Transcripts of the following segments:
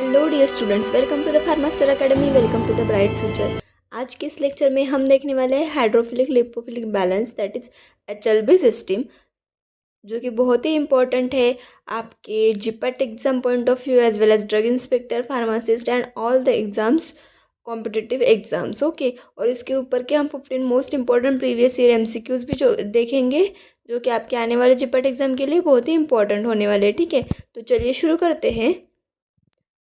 Hello dear students, welcome to the Pharmaster Academy, welcome to the bright future. आज के इस lecture में हम देखने वाले हैं hydrophilic lipophilic balance, that is HLB system, जो कि बहुत ही इंपॉर्टेंट है आपके GPAT exam point of view as well as drug inspector, pharmacist and all the exams, competitive exams. Okay, और इसके ऊपर के हम 15 most important previous year MCQs भी जो देखेंगे, जो कि आपके आने वाले जीपैट एग्जाम के लिए बहुत ही इंपॉर्टेंट होने वाले हैं। ठीक है, तो चलिए शुरू करते हैं।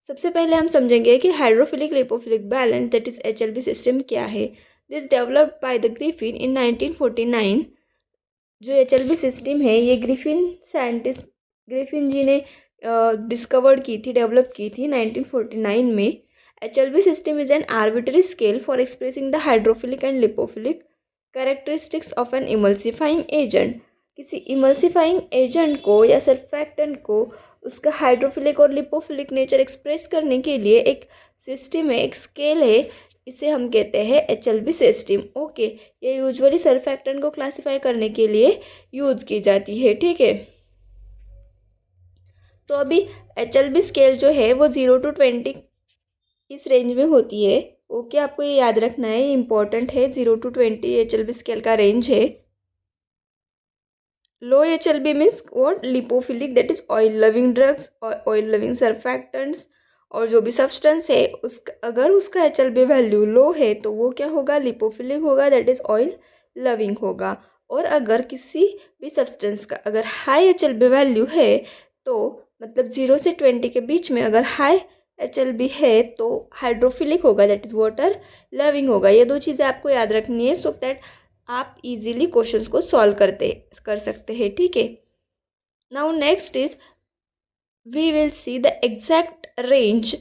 सबसे पहले हम समझेंगे कि hydrophilic lipophilic balance that is HLB system क्या है। This developed by the Griffin in 1949। जो HLB सिस्टम है ये ग्रिफिन साइंटिस्ट ग्रिफिन जी ने डिस्कवर्ड की थी, डेवलप की थी 1949 में। HLB system is an arbitrary scale for expressing the hydrophilic and lipophilic characteristics of an emulsifying agent. किसी इमल्सिफाइंग एजेंट को या सर्फेक्टेंट को उसका हाइड्रोफिलिक और लिपोफिलिक नेचर एक्सप्रेस करने के लिए एक सिस्टम है, एक स्केल है, इसे हम कहते हैं HLB सिस्टम। ओके, ये यूजुअली सर्फेक्टेंट को क्लासिफाई करने के लिए यूज की जाती है। ठीक है, तो अभी HLB स्केल जो है वो 0 to 20 इस रेंज में होती है। ओके, आपको ये याद रखना है, ये इंपॉर्टेंट है। 0 to 20 HLB स्केल का रेंज है। लो HLB means what, lipophilic that is oil loving drugs और ऑयल लविंग सर्फेक्टेंट्स, और जो भी सब्सटेंस है उसका अगर उसका HLB वैल्यू लो है तो वो क्या होगा, लिपोफिलिक होगा, दैट इज ऑयल लविंग होगा। और अगर किसी भी सब्सटेंस का अगर हाई HLB वैल्यू है तो मतलब 0 से 20 के बीच में अगर हाई HLB है तो हाइड्रोफिलिक होगा, दैट इज वाटर लविंग होगा। ये दो चीज़ें आपको याद रखनी है सो दैट आप इजीली क्वेश्चंस को सॉल्व कर सकते हैं। ठीक है, now next is we will see the exact range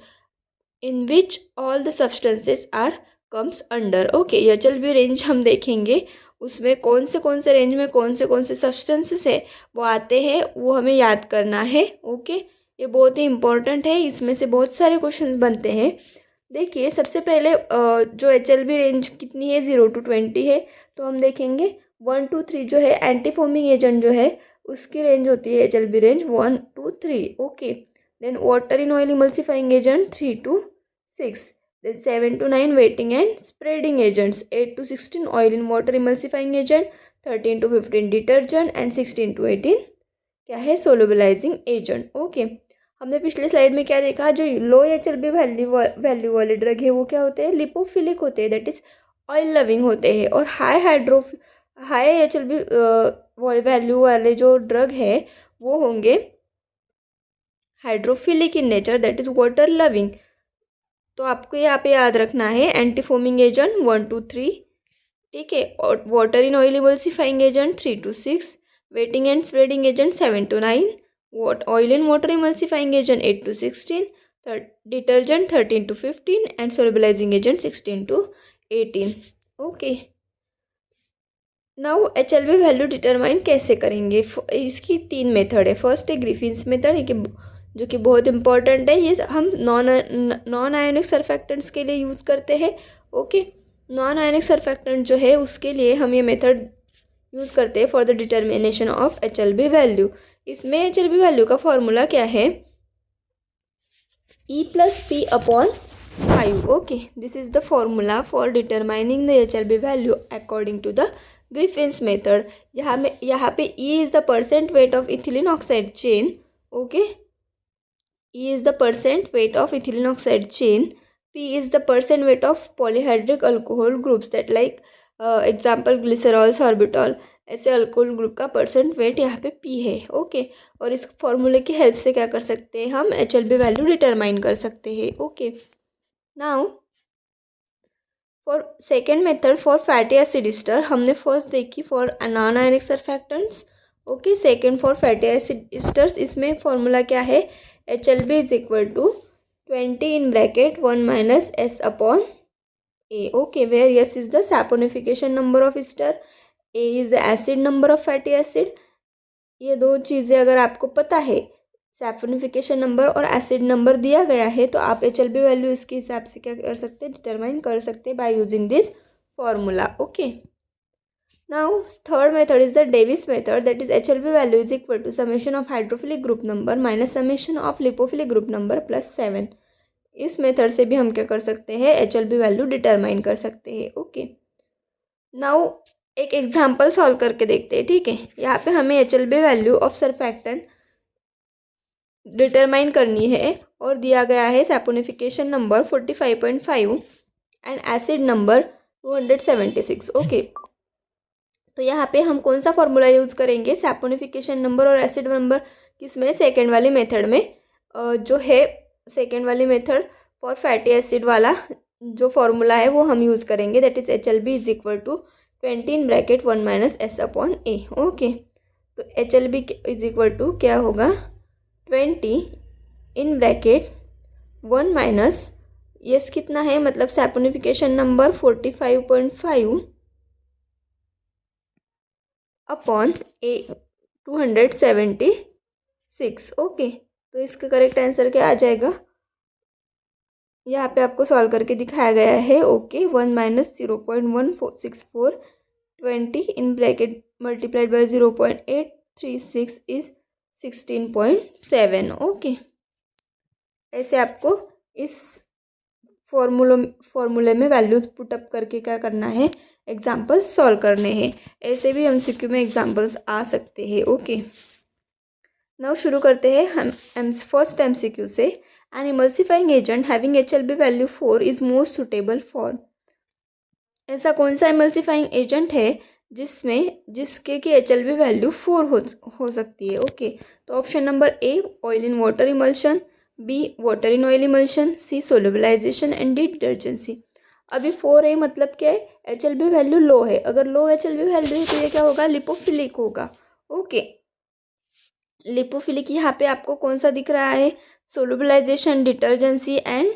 in which all the substances are comes under. Okay, HLB range हम देखेंगे, उसमें कौन से रेंज में कौन से सब्सटेंसेस है वो आते हैं, वो हमें याद करना है। ओके, ये बहुत ही इंपॉर्टेंट है, इसमें से बहुत सारे क्वेश्चंस बनते हैं। देखिए, सबसे पहले जो HLB रेंज कितनी है, 0 to 20 है, तो हम देखेंगे 1 to 3 जो है एंटीफोमिंग एजेंट जो है उसकी रेंज होती है HLB range 1 to 3। Okay, then water in oil emulsifying agent 3 to 6, then 7 to 9 wetting and spreading agents, 8 to 16 oil in water emulsifying agent, 13 to 15 detergent and 16 to 18 क्या है, solubilising agent. Okay, हमने पिछले slide में क्या देखा, जो लो HLB value वाले drug है वो क्या होते हैं, लिपोफिलिक होते हैं, दैट इज ऑयल लविंग होते हैं। और हाई HLB वैल्यू वाले जो ड्रग है वो होंगे hydrophilic in nature, that is water loving. तो आपको यहाँ पे याद रखना है एंटीफोमिंग एजेंट 1 to 3, ठीक है, और water in oil emulsifying agent 3 to 6, waiting and spreading agent 7 to 9, oil in water emulsifying agent 8 to 16, detergent 13 to 15 and solubilizing agent 16 to 18। Okay, now HLB value determine कैसे करेंगे, इसकी 3 method है। First है Griffin's method, जो कि बहुत important है, ये हम नॉन आयोनिक सर्फेक्टेंट्स के लिए यूज़ करते हैं। ओके, नॉन आयोनिक सर्फेक्टेंट जो है उसके लिए हम ये मेथड यूज़ करते हैं for the determination of HLB value. इसमें HLB वैल्यू का फॉर्मूला क्या है, E+P/5। Okay, this is the formula for determining the HLB value according to the Griffin's method. यहाँ पे E is the percent weight of ethylene oxide chain. Okay, E is the percent weight of ethylene oxide chain. P is the percent weight of polyhydric alcohol groups, that like example glycerol, sorbitol, ऐसे alcohol group का percent weight यहाँ पे P है। Okay, और इस फॉर्मूले की help से क्या कर सकते हैं, हम HLB वैल्यू डिटरमाइन कर सकते हैं। Okay, now for second method for fatty acid ester, हमने फर्स्ट देखी for non ionic surfactants. Okay, second for fatty acid esters, इसमें फॉर्मूला क्या है, HLB is equal to 20 in bracket 1 minus S upon A. Okay, where S is the saponification number of ester, A is the acid number of fatty acid। ये दो चीज़ें अगर आपको पता है, सैपोनिफिकेशन नंबर और एसिड नंबर दिया गया है, तो आप HLB वैल्यू इसके हिसाब से क्या कर सकते हैं, डिटरमाइन कर सकते हैं by using this formula. Okay, now third method is the Davis method, that is HLB value is equal to summation of hydrophilic group number minus summation of lipophilic group number plus 7। इस method से भी हम क्या कर सकते हैं, HLB value determine कर सकते हैं। ओके, नाउ एक एग्जांपल सॉल्व करके देखते हैं। ठीक है, यहाँ पे हमें HLB value of surfactant determine करनी है और दिया गया है saponification number 45.5 and acid number 276। Okay, तो यहाँ पे हम कौन सा फॉर्मूला यूज़ करेंगे, सैपोनिफिकेशन नंबर और एसिड नंबर किसमें, सेकेंड वाली मेथड में जो है सेकेंड वाली मेथड फॉर फैटी एसिड वाला जो फॉर्मूला है वो हम यूज़ करेंगे, that is HLB is equal to 20 in bracket 1 minus S upon A। Okay, तो HLB इज इक्वल टू क्या होगा, 20 इन ब्रैकेट 1 माइनस यस कितना है, मतलब saponification number 45.5 upon A 276। Okay, तो इसका करेक्ट आंसर क्या आ जाएगा, यहाँ पे आपको सॉल्व करके दिखाया गया है। Okay, 1 minus 0.1464 20 in bracket multiplied by 0.836 is 16.7। Okay, ऐसे आपको इस फॉर्मूले में वैल्यूज पुटअप करके क्या करना है, एग्जाम्पल्स सॉल्व करने हैं। ऐसे भी MCQ में एग्जाम्पल्स आ सकते हैं। ओके, नाउ शुरू करते हैं हम फर्स्ट MCQ से। An emulsifying agent having HLB value 4 is most suitable for, ऐसा कौन सा इमल्सिफाइंग एजेंट है जिसके की HLB वैल्यू 4 हो सकती है। ओके, तो option number A oil in water emulsion, B water in oil emulsion, C solubilisation and D detergency. अभी 4 है मतलब क्या है, HLB वैल्यू लो है। अगर लो HLB वैल्यू है तो ये क्या होगा, लिपोफिलिक होगा। ओके, लिपोफिलिक यहाँ पे आपको कौन सा दिख रहा है, solubilisation, detergency and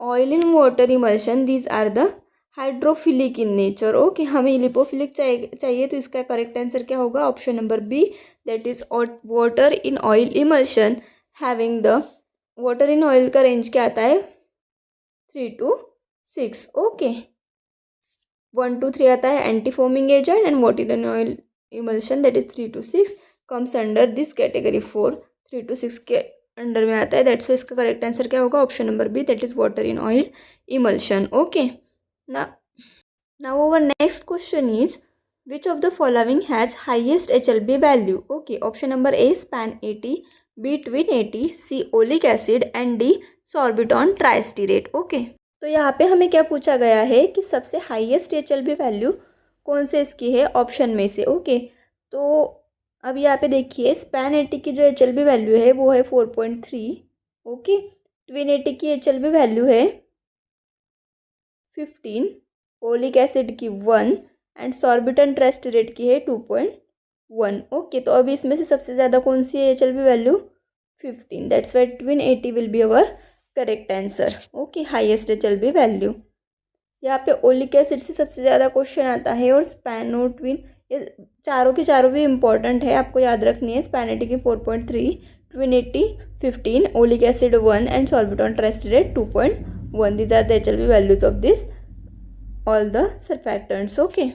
oil in water emulsion, these are the hydrophilic in nature. Okay, हमें लिपोफिलिक चाहिए तो इसका करेक्ट आंसर क्या होगा, option number B that is water in oil emulsion having the, water in oil का range क्या आता है 3 to 6। ओके, 1 to 3 आता है anti foaming agent and water in oil emulsion that is 3 to 6 comes under this category 4, 3 to 6 के under में आता है। दैट्स इसका करेक्ट आंसर क्या होगा, option number B that is water in oil emulsion. Okay, now our next question is which of the following has highest HLB value। okay, option number A span 80, B twin 80, C oleic acid and D sorbitol triestearate। okay, तो यहाँ पे हमें क्या पूछा गया है कि सबसे हाईएस्ट HLB वैल्यू कौन से इसकी है ऑप्शन में से। ओके, तो अब यहाँ पे देखिए स्पैन 80 की जो HLB वैल्यू है वो है 4.3। ओके, ट्विन 80 की HLB वैल्यू है 15, ओलिक एसिड की 1 एंड सॉर्बिटन ट्राइस्टेरेट की है 2.1। ओके, तो अभी इसमें से सबसे ज़्यादा कौन सी है HLB value 15, that's why twin 80 will be our correct answer. Okay, highest HLB value. यहाँ पे ओलिक एसिड से सबसे ज़्यादा क्वेश्चन आता है और स्पैन और ट्विन, ये चारों के चारों भी इंपॉर्टेंट है, आपको याद रखनी है। स्पैन 80 की 4.3, tween 80 15, oleic acid 1 and sorbitan tristearate 2.1, these are the HLB values of this all the surfactants। okay,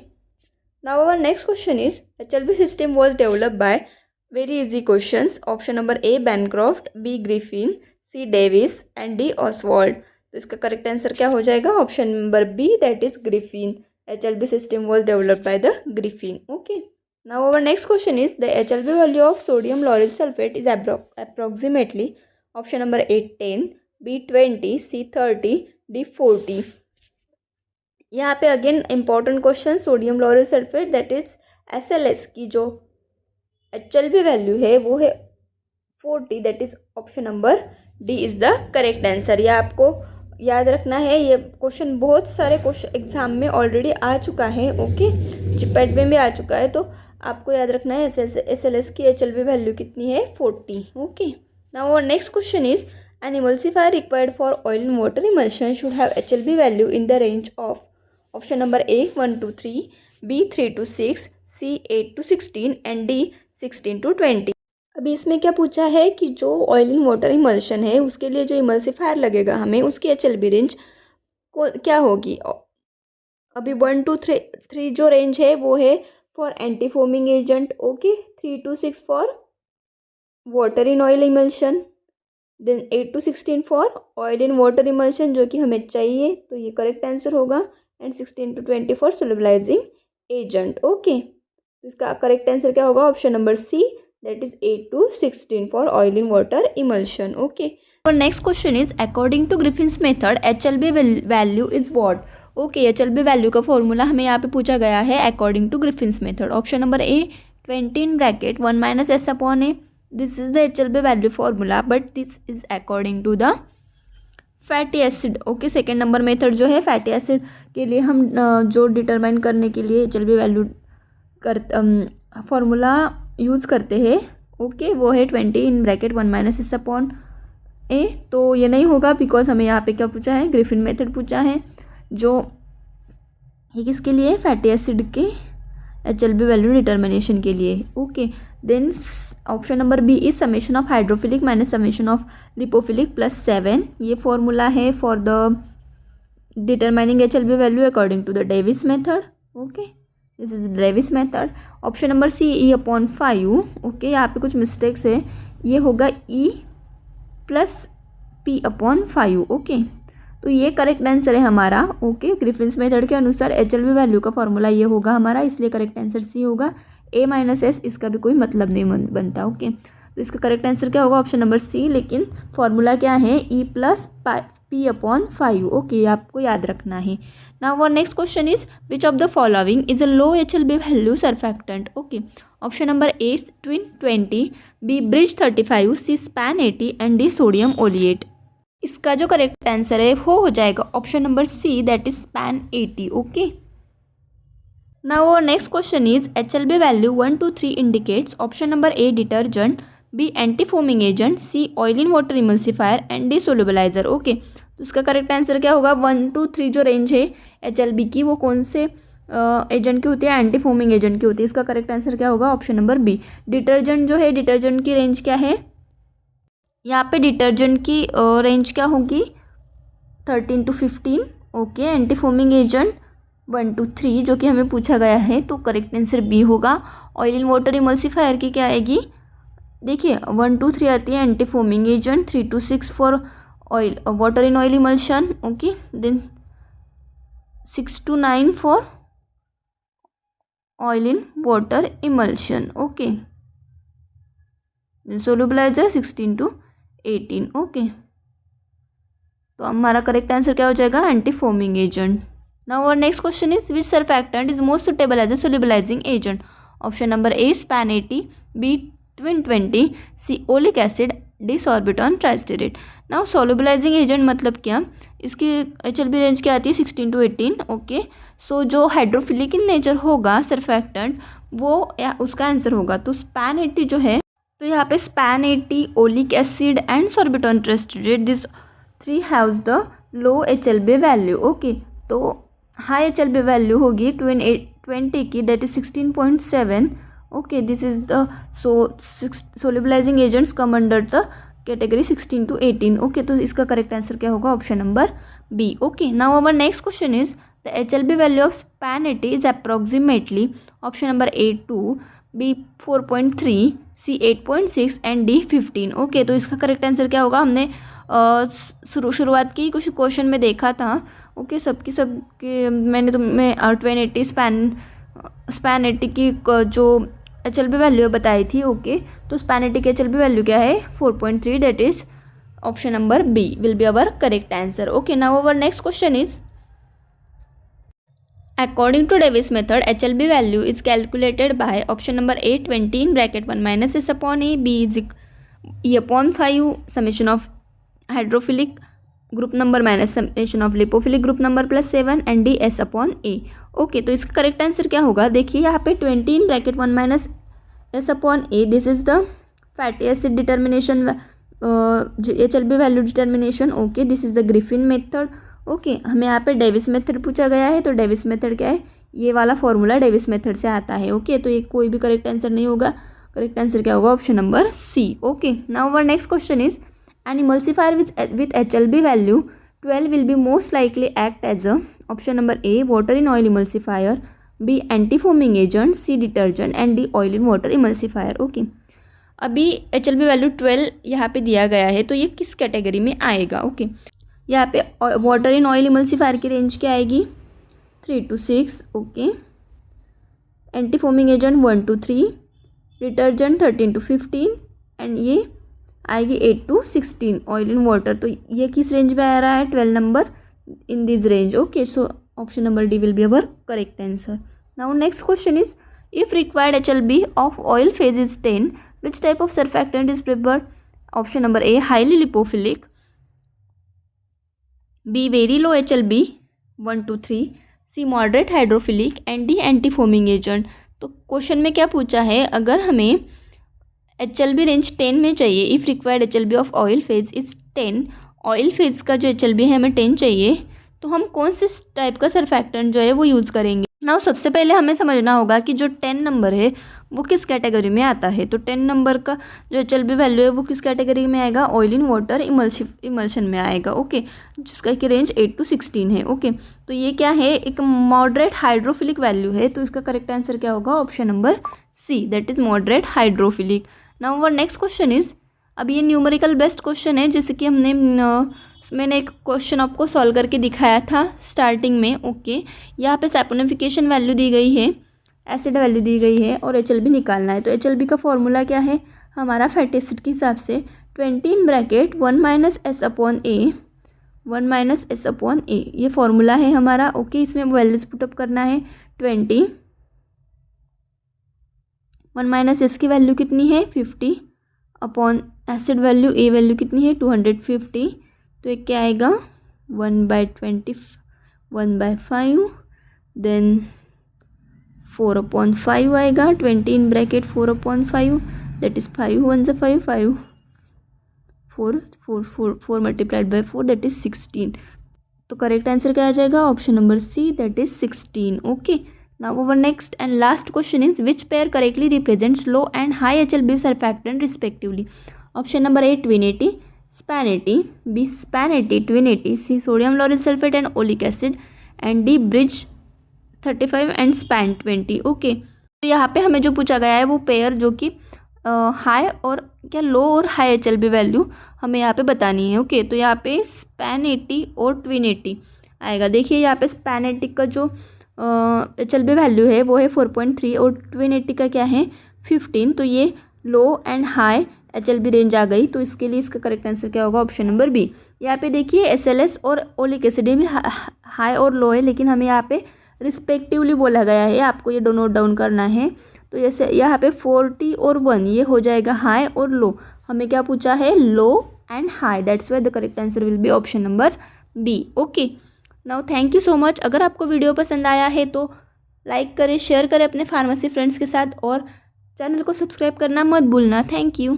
now our next question is HLB system was developed by, very easy questions, option number A Bancroft, B Griffin, C Davis and D Oswald। तो इसका correct answer क्या हो जाएगा, option number B that is Griffin. HLB system was developed by the Griffin। okay, now our next question is the HLB value of sodium lauryl sulfate is approximately, option number A 10, B 20, C 30, D 40। यहाँ पे again important question, sodium lauryl sulphate that is SLS की जो HLB value है वो है 40, that is option number D is the correct answer. यह आपको याद रखना है, ये क्वेश्चन बहुत सारे क्वेश्चन एग्जाम में ऑलरेडी आ चुका है। ओके, जिपेट में भी आ चुका है, तो आपको याद रखना है SLS की HLB वैल्यू कितनी है 40। Okay, now our next question is an emulsifier required for oil and water emulsion should have HLB value in the range of, option number A 1 to 3, B 3 to 6, C 8 to 16 and D 16 to 20। अभी इसमें क्या पूछा है कि जो oil in water emulsion है उसके लिए जो इमल्सिफायर लगेगा हमें उसकी HLB रेंज को क्या होगी। अभी 1 to 3 जो रेंज है वो है for anti foaming agent. Okay, 3 to 6 for water in oil emulsion, then 8 to 16 for oil in water emulsion जो कि हमें चाहिए, तो ये करेक्ट आंसर होगा। And 16 to 20 for solubilising agent. Okay, तो इसका करेक्ट आंसर क्या होगा? Option number C, that is 8 to 16 for oil in water emulsion. Okay, और next question is according to Griffin's method HLB value is what? Okay, HLB value का formula हमें यहाँ पे पूछा गया है according to Griffin's method. Option number A 20 in bracket 1 minus s upon a, this is the HLB value formula but this is according to the fatty acid. Okay, second number method जो है fatty acid के लिए हम जो determine करने के लिए HLB value formula use करते हैं, ओके, वो है 20 in bracket 1 minus s upon a। तो ये नहीं होगा बिकॉज हमें यहाँ पे क्या पूछा है? ग्रिफिन मेथड पूछा है, जो ये किसके लिए? फैटी एसिड के HLB वैल्यू डिटर्मिनेशन के लिए। Okay, then option number B is summation of hydrophilic minus summation of lipophilic plus 7। ये फॉर्मूला है for the determining HLB value according to the Davis method. Okay, this is Davis method. Option number C E/5। Okay, यहाँ पे कुछ mistakes है, ये होगा E plus P/5। Okay, तो ये करेक्ट आंसर है हमारा। ओके, ग्रिफिन्स मेथड के अनुसार HLB वैल्यू का फॉर्मूला ये होगा हमारा, इसलिए करेक्ट आंसर सी होगा। A माइनस एस इसका भी कोई मतलब नहीं बनता। ओके, तो इसका करेक्ट आंसर क्या होगा? ऑप्शन नंबर सी, लेकिन फॉर्मूला क्या है? E plus P/5। ओके, आपको याद रखना है। Now our next question is which of the following is a low HLB value surfactant? Okay, option number A tween 20, B Brij 35, C span 80 and D sodium oleate. इसका जो correct answer है वो हो जाएगा option number C, that is span 80। Okay, now our next question is HLB value 1 to 3 indicates. Option number A detergent, B anti foaming agent, C oil in water emulsifier and D solubiliser. Okay, तो इसका correct answer क्या होगा? 1 to 3 जो range है HLB की, वो कौन से एजेंट की होती है? एंटी फोमिंग एजेंट की होती है। इसका करेक्ट आंसर क्या होगा? Option number B. डिटर्जेंट जो है, डिटर्जेंट की रेंज क्या है? यहाँ पे डिटर्जेंट की रेंज क्या होगी? 13 to 15। Okay, anti foaming agent 1 to 3 जो कि हमें पूछा गया है, तो करेक्ट आंसर बी होगा। ऑयल इन वाटर इमल्सिफायर की क्या आएगी? देखिए 1 to 3 आती है anti foaming agent, 3 to 6 for oil water in oil emulsion. Okay, then 6 to 9 for oil in water emulsion. Okay, then solubiliser 16 to 18। Okay, तो हमारा correct answer क्या हो जाएगा? Anti foaming agent. Now our next question is which surfactant is most suitable as a solubilising agent? Option number A span 80, B tween 20, C oleic acid, D sorbitan tristearate. Now solubilising agent मतलब क्या? इसकी HLB range क्या आती है? 16 to 18। Okay, सो जो hydrophilic in nature होगा surfactant, वो उसका आंसर होगा। तो स्पैन 80 जो है, तो यहाँ पे span 80, oleic acid and sorbitan tristearate, this 3 haves the low HLB value. Okay, तो हाई HLB वैल्यू होगी 20 की, that is 16.7। Okay, this is the solubilising agents come under the category 16 to 18। Okay, तो इसका करेक्ट आंसर क्या होगा? Option number B. Okay, now our next question is the HLB value of span 80 is approximately. Option number A 2, B 4.3, C 8.6 and D 15। Okay, तो इसका correct answer क्या होगा? हमने शुरुआत की कुछ क्वेश्चन में देखा था। ओके, सबके मैंने तुम्हें ट्विन 80 स्पैन 80 की जो HLB वैल्यू बताई थी। ओके, तो स्पैन 80 की HLB वैल्यू क्या है? 4.3, that is option number B will be our correct answer. Okay, now our next question is according to Davis method HLB value is calculated by option number A 20 in bracket 1 minus s upon a, b is E/5 summation of hydrophilic group number minus summation of lipophilic group number plus 7 and D S/A। Okay, तो इसका correct answer क्या होगा? देखिए यहाँ पे 20 in bracket 1 minus S/A, this is the fatty acid determination HLB value determination. Okay, this is the Griffin method. Okay, हमें यहाँ पे डेविस मेथड पूछा गया है, तो डेविस मेथड क्या है? ये वाला फॉर्मूला डेविस मेथड से आता है। ओके, तो ये कोई भी करेक्ट आंसर नहीं होगा। करेक्ट आंसर क्या होगा? Option number C. Okay, now our next question is an emulsifier with HLB value 12 will be most likely act as a option number A water in oil emulsifier, B anti foaming agent, C detergent and D oil in water emulsifier. Okay, अभी HLB value 12 यहाँ पे दिया गया है, तो ये किस category में आएगा? ओके, यहाँ पे वाटर इन ऑयल इमल्सिफायर की रेंज क्या आएगी? 3 to 6, okay. Anti foaming agent 1 to 3, detergent 13 to 15 and ये आएगी 8 to 16 ऑयल इन वाटर। तो ये किस रेंज में आ रहा है? 12 number in this range. Okay, so option number D will be our correct answer. Now next question is if required HLB of oil phase is 10, which type of surfactant is preferred? Option number A, highly lipophilic, B, very low HLB 1 to 3, C, moderate hydrophilic and D, anti-foaming agent। तो question में क्या पूछा है? अगर हमें HLB range 10 में चाहिए, if required HLB of oil phase is 10, oil phase का जो HLB है हमें 10 चाहिए, तो हम कौन से टाइप का सरफैक्टेंट जो है वो यूज़ करेंगे? नाउ सबसे पहले हमें समझना होगा कि जो 10 नंबर है वो किस कैटेगरी में आता है। तो 10 नंबर का जो HLB वैल्यू है वो किस कैटेगरी में आएगा? ऑयल इन वाटर इमल्शन में आएगा। ओके, जिसका कि रेंज 8 to 16 है। ओके, तो ये क्या है? एक मॉडरेट हाइड्रोफिलिक वैल्यू है, तो इसका करेक्ट आंसर क्या होगा? Option number C, that is moderate hydrophilic. Now our next question is, अब ये न्यूमेरिकल बेस्ड क्वेश्चन है, जैसे कि मैंने एक क्वेश्चन आपको सॉल्व करके दिखाया था स्टार्टिंग में। ओके, यहाँ पे सैपोनिफिकेशन वैल्यू दी गई है, एसिड वैल्यू दी गई है और HLB निकालना है। तो HLB का फॉर्मूला क्या है हमारा? फैटी एसिड के हिसाब से 20 इन ब्रैकेट 1 - S/A, 1 - S/A, ये फॉर्मूला है हमारा। ओके, इसमें वैल्यूज पुटअप करना है। 20, 1 - S की वैल्यू कितनी है? 50 upon acid value A value कितनी है? 250। तो ये क्या आएगा? 1/20, 1/5, देन 4/5 आएगा। 20 इन ब्रैकेट 4/5, दैट इज़ 5 1 से 5, 5 4 मल्टीप्लाइड बाई 4, दैट इज़ 16। तो करेक्ट आंसर क्या आ जाएगा? Option number C, that is 16। Okay, now our next and last question is, which pair correctly represents low and high HLB surfactant respectively? Option number A, tween twenty, span twenty, B, span twenty, tween twenty, C, sodium lauryl sulphate and oleic acid and D, Brij 35 and span 20। Okay, तो यहाँ पे हमें जो पूछा गया है वो pair जो कि हाई और क्या लो और हाई HLB वैल्यू हमें यहाँ पे बतानी है। ओके, तो यहाँ पे स्पैनिटी और ट्विनिटी आएगा। देखिए यहाँ पे स्पैनिटी का जो HLB वैल्यू है वो है 4.3 और ट्विनिटी का क्या है? 15। तो ये low and high HLB range आ गई, तो इसके लिए इसका करेक्ट आंसर क्या होगा? Option number B. यहाँ पे देखिए SLS और ओलिक एसिड भी हाई और लो है, लेकिन हमें यहाँ पे रिस्पेक्टिवली बोला गया है, आपको ये नोट डाउन करना है। तो जैसे यहाँ पे 40 और 1 ये हो जाएगा हाई और लो, हमें क्या पूछा है? Low and high, that's why the correct answer will be option number B. Okay, now thank you so much. अगर आपको वीडियो पसंद आया है तो लाइक करें, शेयर करें अपने फार्मेसी फ्रेंड्स के साथ और चैनल को सब्सक्राइब करना मत भूलना। Thank you.